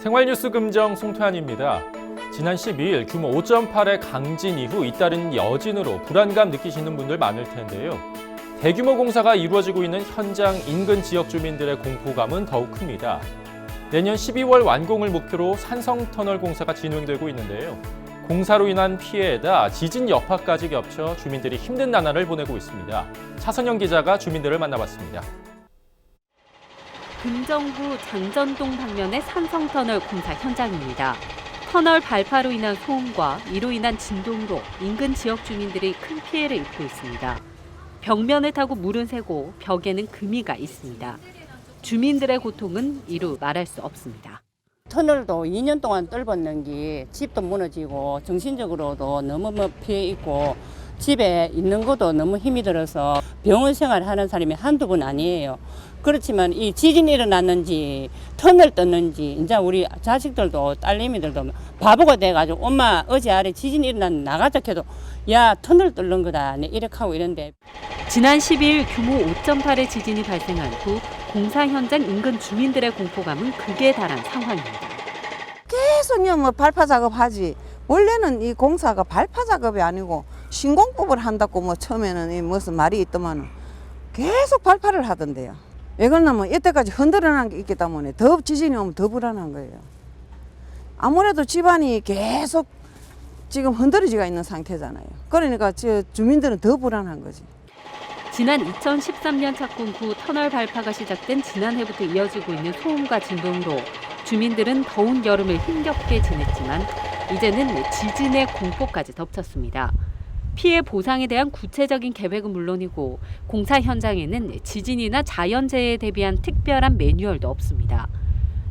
생활뉴스 금정 송태환입니다. 지난 12일 규모 5.8의 강진 이후 잇따른 여진으로 불안감 느끼시는 분들 많을 텐데요. 대규모 공사가 이루어지고 있는 현장 인근 지역 주민들의 공포감은 더욱 큽니다. 내년 12월 완공을 목표로 산성터널 공사가 진행되고 있는데요. 공사로 인한 피해에다 지진 여파까지 겹쳐 주민들이 힘든 나날을 보내고 있습니다. 차선영 기자가 주민들을 만나봤습니다. 금정구 장전동 방면의 산성터널 공사 현장입니다. 터널 발파로 인한 소음과 이로 인한 진동으로 인근 지역 주민들이 큰 피해를 입고 있습니다. 벽면을 타고 물은 새고 벽에는 금이가 있습니다. 주민들의 고통은 이루 말할 수 없습니다. 터널도 2년 동안 뚫었는 게 집도 무너지고 정신적으로도 너무 피해 있고 집에 있는 것도 너무 힘이 들어서 병원 생활하는 사람이 한두 분 아니에요. 그렇지만 이 지진이 일어났는지 터널 떴는지 이제 우리 자식들도 딸내미들도 바보가 돼가지고 엄마 어제 아래 지진이 일어났는데 나가자 해도 야 터널 뚫는 거다 이렇게 하고 이런데. 지난 12일 규모 5.8의 지진이 발생한 후 공사 현장 인근 주민들의 공포감은 극에 달한 상황입니다. 계속요 뭐 발파 작업하지. 원래는 이 공사가 발파 작업이 아니고 신공법을 한다고 뭐 처음에는 이 무슨 말이 있더만은 계속 발파를 하던데요. 왜 그러냐면 이때까지 흔들어난 게 있기 때문에 더 지진이 오면 더 불안한 거예요. 아무래도 집안이 계속 지금 흔들어지가 있는 상태잖아요. 그러니까 주민들은 더 불안한 거지. 지난 2013년 착공 후 터널 발파가 시작된 지난해부터 이어지고 있는 소음과 진동으로 주민들은 더운 여름을 힘겹게 지냈지만 이제는 지진의 공포까지 덮쳤습니다. 피해 보상에 대한 구체적인 계획은 물론이고 공사 현장에는 지진이나 자연재해에 대비한 특별한 매뉴얼도 없습니다.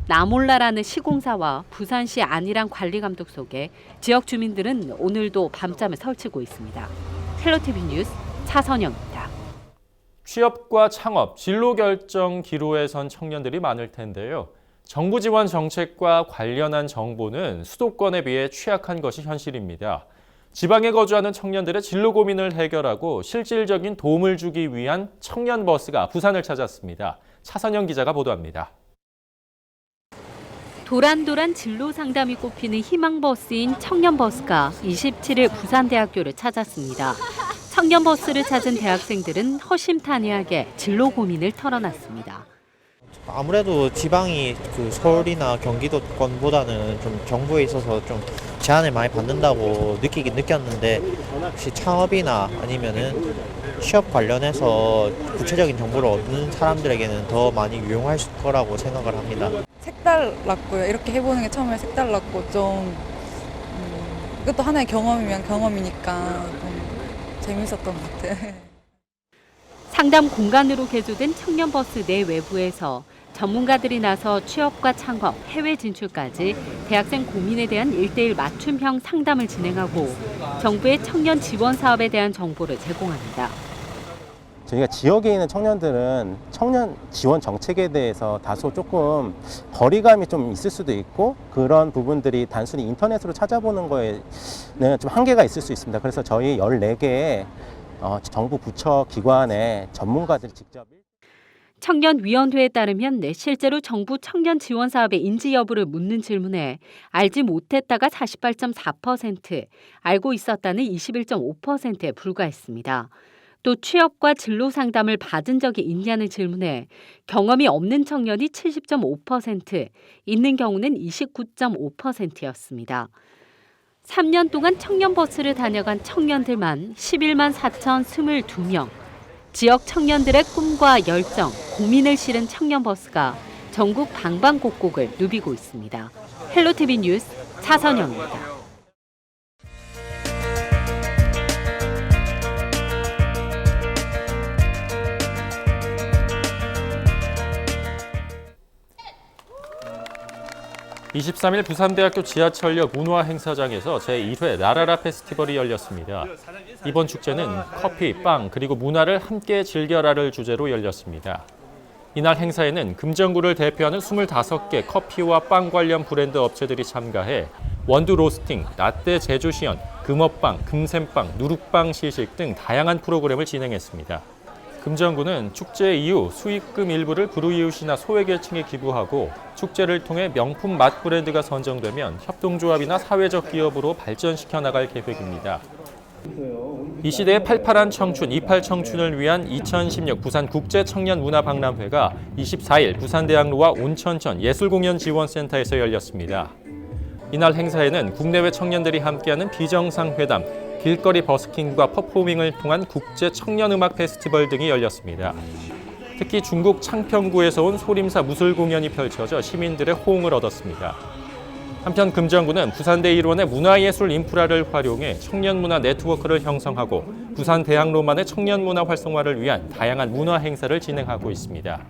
나몰라라는 시공사와 부산시 안일한 관리감독 속에 지역 주민들은 오늘도 밤잠을 설치고 있습니다. 헬로티비 뉴스 차선영입니다. 취업과 창업, 진로 결정 기로에 선 청년들이 많을 텐데요. 정부 지원 정책과 관련한 정보는 수도권에 비해 취약한 것이 현실입니다. 지방에 거주하는 청년들의 진로 고민을 해결하고 실질적인 도움을 주기 위한 청년 버스가 부산을 찾았습니다. 차선영 기자가 보도합니다. 도란도란 진로 상담이 꼽히는 희망버스인 청년버스가 27일 부산대학교를 찾았습니다. 청년버스를 찾은 대학생들은 허심탄회하게 진로 고민을 털어놨습니다. 아무래도 지방이 서울이나 경기도권보다는 좀 정부에 있어서 좀 제한을 많이 받는다고 느꼈는데 혹시 창업이나 아니면은 취업 관련해서 구체적인 정보를 얻는 사람들에게는 더 많이 유용할 거라고 생각을 합니다. 색달랐고요. 이렇게 해보는 게 처음에 색달랐고 좀 이것도 하나의 경험이면 경험이니까 좀 재밌었던 것 같아요. 상담 공간으로 개조된 청년버스 내 외부에서 전문가들이 나서 취업과 창업, 해외 진출까지 대학생 고민에 대한 1:1 맞춤형 상담을 진행하고 정부의 청년 지원 사업에 대한 정보를 제공합니다. 저희가 지역에 있는 청년들은 청년 지원 정책에 대해서 다소 조금 거리감이 좀 있을 수도 있고 그런 부분들이 단순히 인터넷으로 찾아보는 거에는 좀 한계가 있을 수 있습니다. 그래서 저희 14개의 정부 부처 기관의 전문가들이 직접 청년위원회에 따르면 실제로 정부 청년 지원 사업의 인지 여부를 묻는 질문에 알지 못했다가 48.4%, 알고 있었다는 21.5%에 불과했습니다. 또 취업과 진로 상담을 받은 적이 있냐는 질문에 경험이 없는 청년이 70.5%, 있는 경우는 29.5%였습니다. 3년 동안 청년버스를 다녀간 청년들만 11만 4,022명. 지역 청년들의 꿈과 열정, 고민을 실은 청년버스가 전국 방방곡곡을 누비고 있습니다. 헬로티비 뉴스 차선영입니다. (23일) 부산대학교 지하철역 문화행사장에서 제1회 라라라 페스티벌이 열렸습니다. 이번 축제는 커피, 빵, 그리고 문화를 함께 즐겨라를 주제로 열렸습니다. 이날 행사에는 금정구를 대표하는 25개 커피와 빵 관련 브랜드 업체들이 참가해 원두 로스팅, 라떼 제조 시연, 금어빵, 금샘빵, 누룩빵 시식 등 다양한 프로그램을 진행했습니다. 그 금정구는 축제 이후 수익금 일부를 불우이웃이나 소외계층에 기부하고 축제를 통해 명품 맛 브랜드가 선정되면 협동조합이나 사회적 기업으로 발전시켜 나갈 계획입니다. 이 시대의 팔팔한 청춘, 28 청춘을 위한 2016 부산 국제청년문화박람회가 24일 부산대학로와 온천천 예술공연지원센터에서 열렸습니다. 이날 행사에는 국내외 청년들이 함께하는 비정상회담, 길거리 버스킹과 퍼포밍을 통한 국제 청년음악 페스티벌 등이 열렸습니다. 특히 중국 창평구에서 온 소림사 무술 공연이 펼쳐져 시민들의 호응을 얻었습니다. 한편 금정구는 부산대 일원의 문화예술 인프라를 활용해 청년문화 네트워크를 형성하고 부산대학로만의 청년문화 활성화를 위한 다양한 문화 행사를 진행하고 있습니다.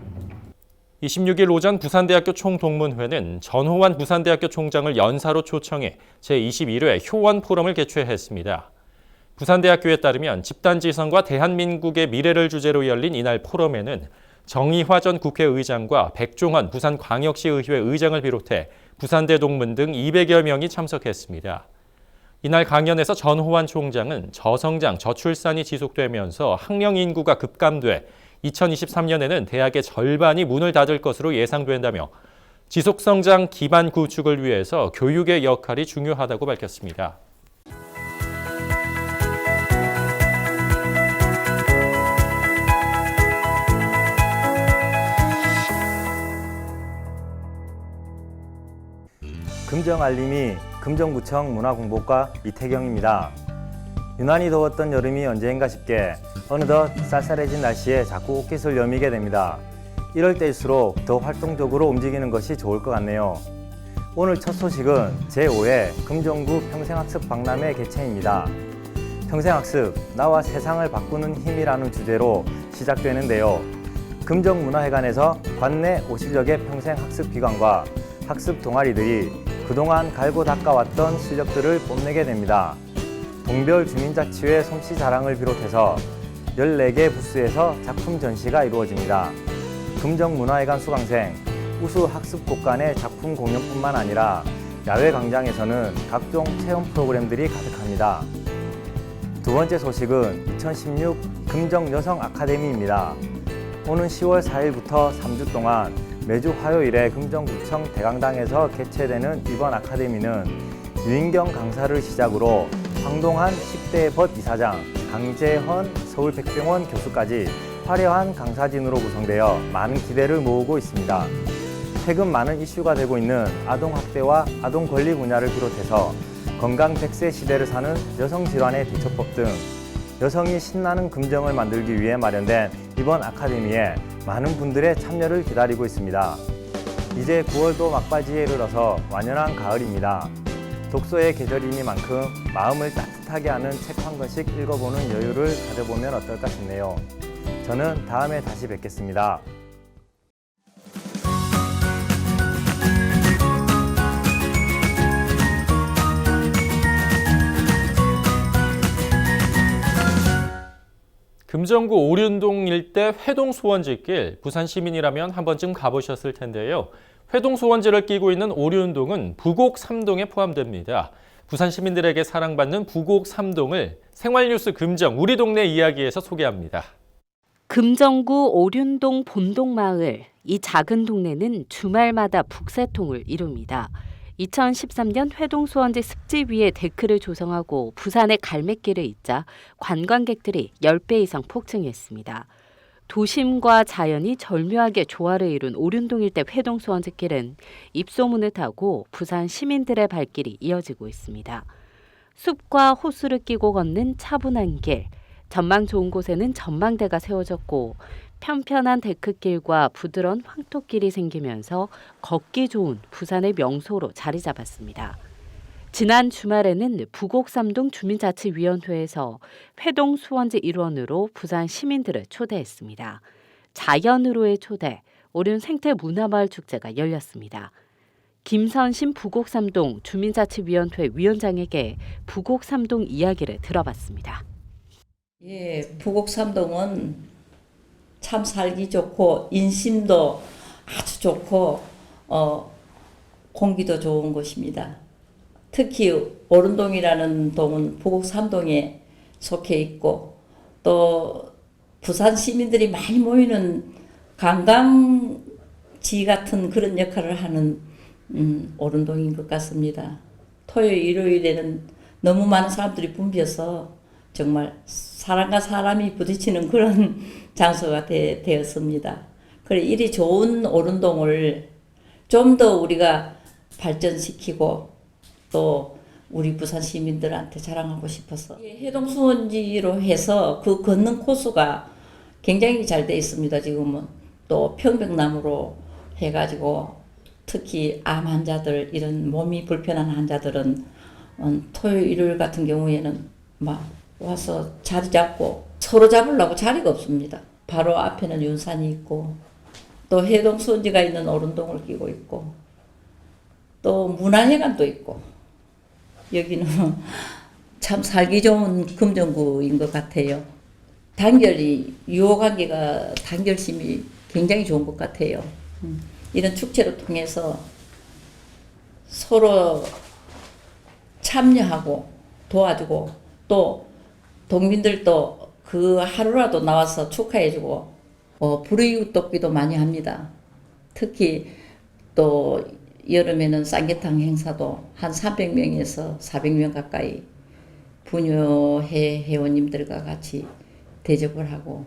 26일 오전 부산대학교 총동문회는 전호환 부산대학교 총장을 연사로 초청해 제21회 효원 포럼을 개최했습니다. 부산대학교에 따르면 집단지성과 대한민국의 미래를 주제로 열린 이날 포럼에는 정의화 전 국회의장과 백종원 부산광역시의회 의장을 비롯해 부산대 동문 등 200여 명이 참석했습니다. 이날 강연에서 전호환 총장은 저성장, 저출산이 지속되면서 학령 인구가 급감돼 2023년에는 대학의 절반이 문을 닫을 것으로 예상된다며 지속성장 기반 구축을 위해서 교육의 역할이 중요하다고 밝혔습니다. 금정알림이 금정구청 문화공보과 이태경입니다. 유난히 더웠던 여름이 언제인가 싶게 어느덧 쌀쌀해진 날씨에 자꾸 옷깃을 여미게 됩니다. 이럴 때일수록 더 활동적으로 움직이는 것이 좋을 것 같네요. 오늘 첫 소식은 제5회 금정구 평생학습 박람회 개최입니다. 평생학습, 나와 세상을 바꾸는 힘이라는 주제로 시작되는데요. 금정문화회관에서 관내 50여 개 평생학습기관과 학습 동아리들이 그동안 갈고 닦아왔던 실력들을 뽐내게 됩니다. 동별 주민자치회 솜씨 자랑을 비롯해서 14개 부스에서 작품 전시가 이루어집니다. 금정문화회관 수강생, 우수 학습곡 간의 작품 공연뿐만 아니라 야외 광장에서는 각종 체험 프로그램들이 가득합니다. 두 번째 소식은 2016 금정여성 아카데미입니다. 오는 10월 4일부터 3주 동안 매주 화요일에 금정구청 대강당에서 개최되는 이번 아카데미는 유인경 강사를 시작으로 황동한 10대 벗 이사장, 강재헌 서울백병원 교수까지 화려한 강사진으로 구성되어 많은 기대를 모으고 있습니다. 최근 많은 이슈가 되고 있는 아동학대와 아동권리 분야를 비롯해서 건강 100세 시대를 사는 여성질환의 대처법 등 여성이 신나는 금정을 만들기 위해 마련된 이번 아카데미에 많은 분들의 참여를 기다리고 있습니다. 이제 9월도 막바지에 이르러서 완연한 가을입니다. 독서의 계절이니만큼 마음을 따뜻하게 하는 책 한 권씩 읽어보는 여유를 가져보면 어떨까 싶네요. 저는 다음에 다시 뵙겠습니다. 금정구 오륜동 일대 회동소원지길, 부산 시민이라면 한 번쯤 가보셨을 텐데요. 회동소원지를 끼고 있는 오륜동은 부곡 3동에 포함됩니다. 부산 시민들에게 사랑받는 부곡 3동을 생활뉴스 금정 우리 동네 이야기에서 소개합니다. 금정구 오륜동 본동마을, 이 작은 동네는 주말마다 북새통을 이룹니다. 2013년 회동수원지 습지 위에 데크를 조성하고 부산의 갈매길을 잇자 관광객들이 10배 이상 폭증했습니다. 도심과 자연이 절묘하게 조화를 이룬 오륜동 일대 회동수원지길은 입소문을 타고 부산 시민들의 발길이 이어지고 있습니다. 숲과 호수를 끼고 걷는 차분한 길, 전망 좋은 곳에는 전망대가 세워졌고 편편한 데크길과 부드러운 황토길이 생기면서 걷기 좋은 부산의 명소로 자리 잡았습니다. 지난 주말에는 부곡 3동 주민자치위원회에서 회동 수원지 일원으로 부산 시민들을 초대했습니다. 자연으로의 초대, 오륜 생태문화마을 축제가 열렸습니다. 김선심 부곡 3동 주민자치위원회 위원장에게 부곡 3동 이야기를 들어봤습니다. 예, 부곡 3동은 참 살기 좋고 인심도 아주 좋고 공기도 좋은 곳입니다. 특히 오륜동이라는 동은 부곡 3동에 속해 있고 또 부산 시민들이 많이 모이는 관광지 같은 그런 역할을 하는 오른동인 것 같습니다. 토요일, 일요일에는 너무 많은 사람들이 붐벼서 정말 사람과 사람이 부딪히는 그런 장소가 되었습니다. 그래, 이리 좋은 오른동을 좀 더 우리가 발전시키고 또 우리 부산 시민들한테 자랑하고 싶어서 해동수원지로 해서 그 걷는 코스가 굉장히 잘 돼 있습니다. 지금은 또 평백나무로 해가지고 특히 암 환자들 이런 몸이 불편한 환자들은 토요일 일요일 같은 경우에는 막 와서 자리 잡고 서로 잡으려고 자리가 없습니다. 바로 앞에는 윤산이 있고 또 해동수원지가 있는 오른동을 끼고 있고 또 문화회관도 있고 여기는 참 살기 좋은 금정구인 것 같아요. 단결이 유호관계가 단결심이 굉장히 좋은 것 같아요. 이런 축제를 통해서 서로 참여하고 도와주고 또 동민들도 그 하루라도 나와서 축하해주고 불이웃 돕기도 많이 합니다. 특히 또 여름에는 쌍계탕 행사도 한 300명에서 400명 가까이 분유회 회원님들과 같이 대접을 하고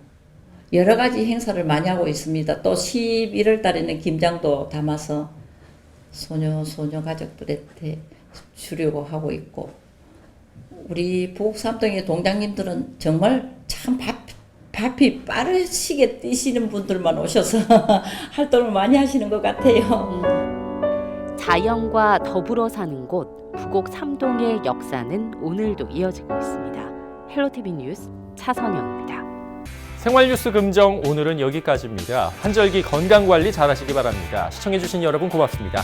여러 가지 행사를 많이 하고 있습니다. 또 11월 달에는 김장도 담아서 소녀 가족들한테 주려고 하고 있고 우리 부곡 삼동의 동장님들은 정말 참 바삐 빠르시게 뛰시는 분들만 오셔서 활동을 많이 하시는 것 같아요. 자연과 더불어 사는 곳 부곡 삼동의 역사는 오늘도 이어지고 있습니다. 헬로티비 뉴스 차선영입니다. 생활뉴스 금정 오늘은 여기까지입니다. 환절기 건강관리 잘하시기 바랍니다. 시청해주신 여러분 고맙습니다.